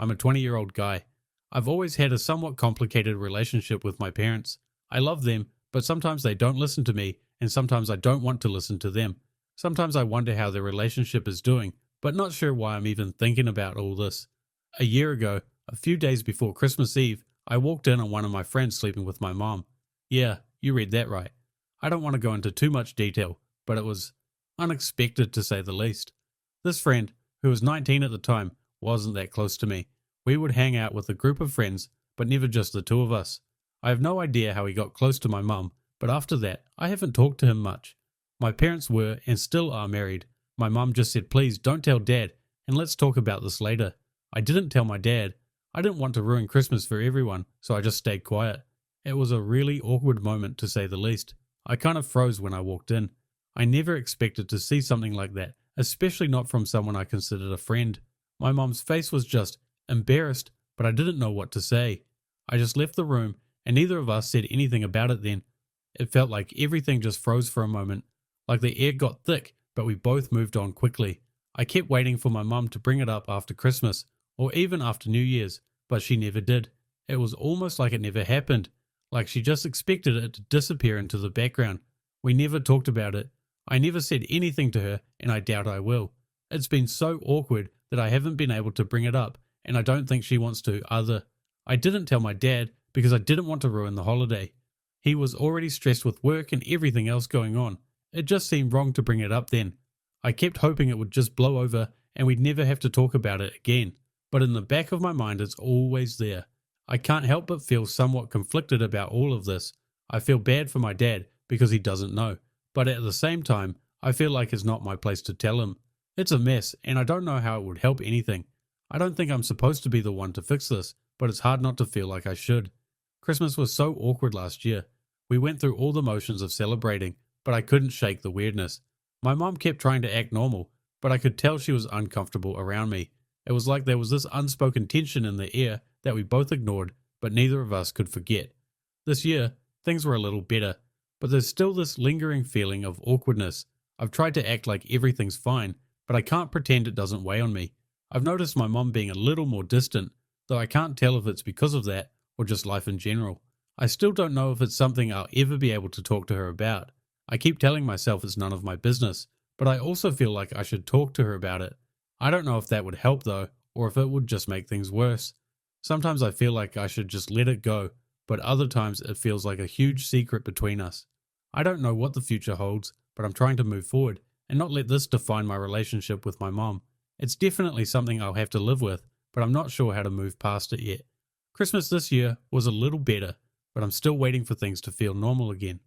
I'm a 20-year-old guy. I've always had a somewhat complicated relationship with my parents. I love them, but sometimes they don't listen to me, and sometimes I don't want to listen to them. Sometimes I wonder how their relationship is doing, but not sure why I'm even thinking about all this. A year ago, a few days before Christmas Eve, I walked in on one of my friends sleeping with my mom. Yeah, you read that right. I don't want to go into too much detail, but it was unexpected to say the least. This friend, who was 19 at the time, wasn't that close to me. We would hang out with a group of friends, but never just the two of us. I have no idea how he got close to my mum, but after that, I haven't talked to him much. My parents were and still are married. My mum just said, please don't tell Dad, and let's talk about this later. I didn't tell my dad. I didn't want to ruin Christmas for everyone, so I just stayed quiet. It was a really awkward moment, to say the least. I kind of froze when I walked in. I never expected to see something like that, especially not from someone I considered a friend. My mom's face was just embarrassed, but I didn't know what to say. I just left the room, and neither of us said anything about it then. It felt like everything just froze for a moment, like the air got thick, but we both moved on quickly. I kept waiting for my mum to bring it up after Christmas, or even after New Year's, but she never did. It was almost like it never happened, like she just expected it to disappear into the background. We never talked about it. I never said anything to her, and I doubt I will. It's been so awkward that I haven't been able to bring it up, and I don't think she wants to either. I didn't tell my dad because I didn't want to ruin the holiday. He was already stressed with work and everything else going on. It just seemed wrong to bring it up then. I kept hoping it would just blow over and we'd never have to talk about it again. But in the back of my mind, it's always there. I can't help but feel somewhat conflicted about all of this. I feel bad for my dad because he doesn't know. But at the same time, I feel like it's not my place to tell him. It's a mess, and I don't know how it would help anything. I don't think I'm supposed to be the one to fix this, but it's hard not to feel like I should. Christmas was so awkward last year. We went through all the motions of celebrating, but I couldn't shake the weirdness. My mom kept trying to act normal, but I could tell she was uncomfortable around me. It was like there was this unspoken tension in the air that we both ignored, but neither of us could forget. This year, things were a little better, but there's still this lingering feeling of awkwardness. I've tried to act like everything's fine, but I can't pretend it doesn't weigh on me. I've noticed my mom being a little more distant, though I can't tell if it's because of that or just life in general. I still don't know if it's something I'll ever be able to talk to her about. I keep telling myself it's none of my business, but I also feel like I should talk to her about it. I don't know if that would help though, or if it would just make things worse. Sometimes I feel like I should just let it go, but other times it feels like a huge secret between us. I don't know what the future holds, but I'm trying to move forward and not let this define my relationship with my mom. It's definitely something I'll have to live with, but I'm not sure how to move past it yet. Christmas this year was a little better, but I'm still waiting for things to feel normal again.